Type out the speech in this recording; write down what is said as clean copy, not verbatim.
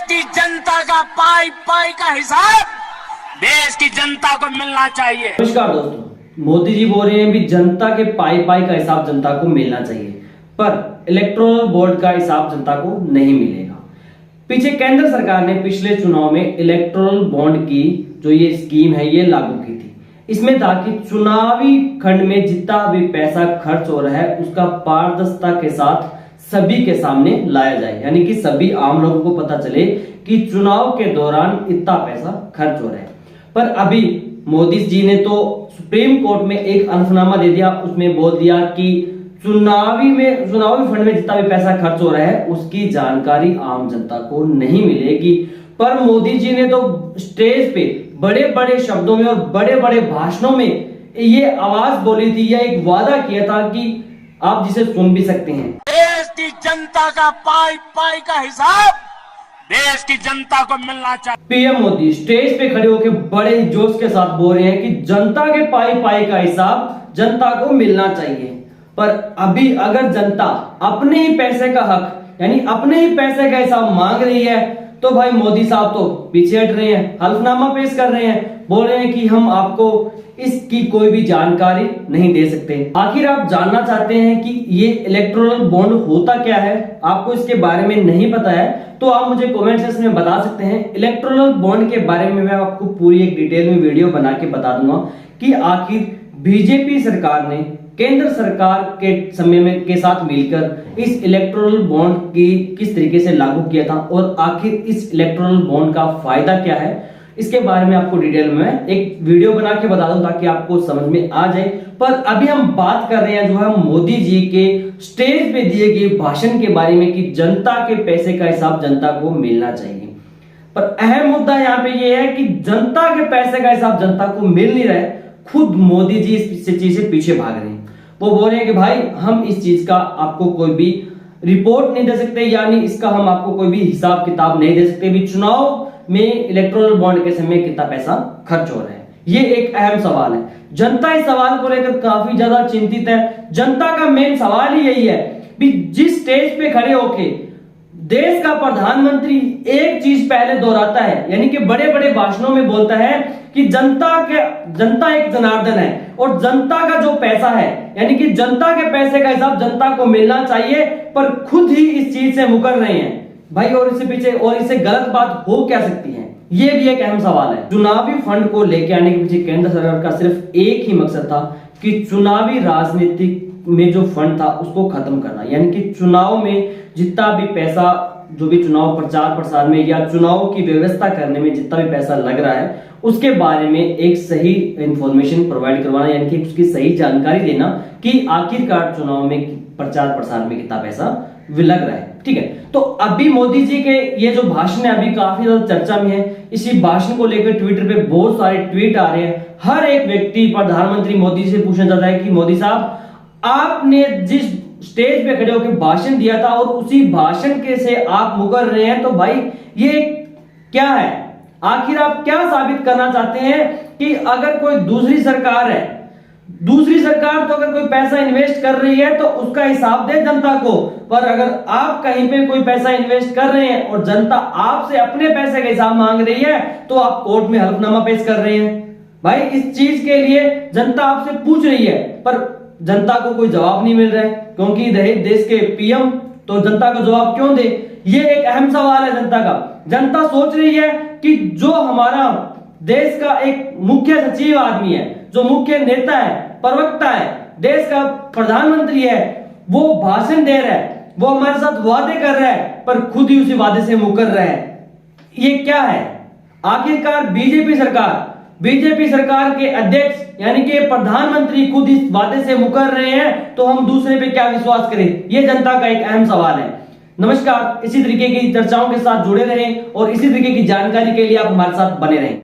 की जनता का पाई पाई का हिसाब देश की जनता को मिलना चाहिए। नमस्कार दोस्तों, मोदी जी बोल रहे हैं भी जनता के पाई पाई का हिसाब जनता को मिलना चाहिए, पर इलेक्टोरल बोर्ड का हिसाब जनता को नहीं मिलेगा। पीछे केंद्र सरकार ने पिछले चुनाव में इलेक्टोरल बॉन्ड की जो ये स्कीम है ये लागू की थी। इसमें था कि चुनावी खंड में जितना भी पैसा खर्च हो रहा है उसका पारदर्शिता के साथ सभी के सामने लाया जाए, यानी कि सभी आम लोगों को पता चले कि चुनाव के दौरान इतना पैसा खर्च हो रहा है। पर अभी मोदी जी ने तो सुप्रीम कोर्ट में एक हलफनामा दे दिया, उसमें बोल दिया कि चुनावी फंड में जितना भी पैसा खर्च हो रहा है उसकी जानकारी आम जनता को नहीं मिलेगी। पर मोदी जी ने तो स्टेज पे बड़े बड़े शब्दों में और बड़े बड़े भाषणों में ये आवाज बोली थी, यह एक वादा किया था कि आप जिसे सुन भी सकते हैं। देश की जनता का पाई पाई का हिसाब देश की जनता को मिलना चाहिए। पीएम मोदी स्टेज पे खड़े होकर बड़े जोश के साथ बोल रहे हैं कि जनता के पाई पाई का हिसाब जनता को मिलना चाहिए। पर अभी अगर जनता अपने ही पैसे का हक यानी अपने ही पैसे का हिसाब मांग रही है तो भाई मोदी साहब तो पीछे हट रहे हैं, हल्फनामा पेश कर रहे हैं, बोल रहे हैं कि हम आपको इसकी कोई भी जानकारी नहीं दे सकते। आखिर आप जानना चाहते हैं कि ये इलेक्टोरल बॉन्ड होता क्या है, आपको इसके बारे में नहीं पता है तो आप मुझे कमेंट सेक्शन में बता सकते हैं। इलेक्टोरल बॉन्ड के बारे में मैं आपको पूरी एक डिटेल में वीडियो बना के बता दूंगा कि आखिर बीजेपी सरकार ने केंद्र सरकार के समय में के साथ मिलकर इस इलेक्टोरल बॉन्ड की किस तरीके से लागू किया था और आखिर इस इलेक्टोरल बॉन्ड का फायदा क्या है, इसके बारे में आपको डिटेल में एक वीडियो बना के बता दूं ताकि आपको समझ में आ जाए। पर अभी हम बात कर रहे हैं जो है मोदी जी के स्टेज पे दिए गए भाषण के बारे में कि जनता के पैसे का हिसाब जनता को मिलना चाहिए। पर अहम मुद्दा यहाँ पे ये है कि जनता के पैसे का हिसाब जनता को मिल नहीं रहा है। खुद मोदी जी इस चीज से पीछे भाग रहे हैं। वो बोल रहे हैं कि भाई हम इस चीज का आपको कोई भी रिपोर्ट नहीं दे सकते, यानी इसका हम आपको कोई भी हिसाब किताब नहीं दे सकते भी चुनाव में इलेक्टोरल बॉन्ड के समय कितना पैसा खर्च हो रहा है। ये एक अहम सवाल है। जनता इस सवाल को लेकर काफी ज्यादा चिंतित है। जनता का मेन सवाल ही यही है कि जिस स्टेज पे खड़े होके देश का प्रधानमंत्री एक चीज पहले दोहराता है, यानी कि बड़े बड़े भाषणों में बोलता है कि जनता एक जनार्दन है और जनता का जो पैसा है यानी कि जनता के पैसे का हिसाब जनता को मिलना चाहिए, पर खुद ही इस चीज से मुकर रहे हैं भाई। और इससे पीछे और इससे गलत बात हो क्या सकती है, ये भी एक अहम सवाल है। चुनावी फंड को लेके आने के पीछे केंद्र सरकार का सिर्फ एक ही मकसद था कि चुनावी राजनीति में जो फंड था उसको खत्म करना, यानी कि चुनाव में जितना भी पैसा जो भी चुनाव प्रचार प्रसार में या चुनाव की व्यवस्था करने में जितना भी पैसा लग रहा है उसके बारे में एक सही इंफॉर्मेशन प्रोवाइड करवाना, यानी कि उसकी सही जानकारी देना कि आखिरकार चुनाव में प्रचार प्रसार में कितना पैसा लग रहा है। ठीक है, तो अभी मोदी जी के ये जो भाषण है अभी काफी ज्यादा चर्चा में है। इसी भाषण को लेकर ट्विटर पे बहुत सारे ट्वीट आ रहे हैं। हर एक व्यक्ति प्रधानमंत्री मोदी से पूछना चाहता है कि मोदी साहब आपने जिस स्टेज पे खड़े होकर भाषण दिया था और उसी भाषण के से आप मुकर रहे हैं, तो भाई ये क्या है, आखिर आप क्या साबित करना चाहते हैं कि अगर कोई दूसरी सरकार है, दूसरी सरकार तो अगर कोई पैसा इन्वेस्ट कर रही है तो उसका हिसाब दे जनता को, पर अगर आप कहीं पे कोई पैसा इन्वेस्ट कर रहे हैं और जनता आपसे अपने पैसे का हिसाब मांग रही है तो आप कोर्ट में हलफनामा पेश कर रहे हैं। भाई इस चीज के लिए जनता आपसे पूछ रही है पर जनता को कोई जवाब नहीं मिल रहा है, क्योंकि रहे देश के पीएम तो जनता को जवाब क्यों दे, ये एक अहम सवाल है जनता का। जनता सोच रही है कि जो हमारा देश का एक मुख्य सचिव आदमी है, जो मुख्य नेता है, प्रवक्ता है, देश का प्रधानमंत्री है, वो भाषण दे रहा है, वो हमारे साथ वादे कर रहा है पर खुद ही उसी वादे से मुकर रहा है। ये क्या है, आखिरकार बीजेपी सरकार के अध्यक्ष यानी कि प्रधानमंत्री खुद इस वादे से मुकर रहे हैं तो हम दूसरे पे क्या विश्वास करें, ये जनता का एक अहम सवाल है। नमस्कार, इसी तरीके की चर्चाओं के साथ जुड़े रहें और इसी तरीके की जानकारी के लिए आप हमारे साथ बने रहें।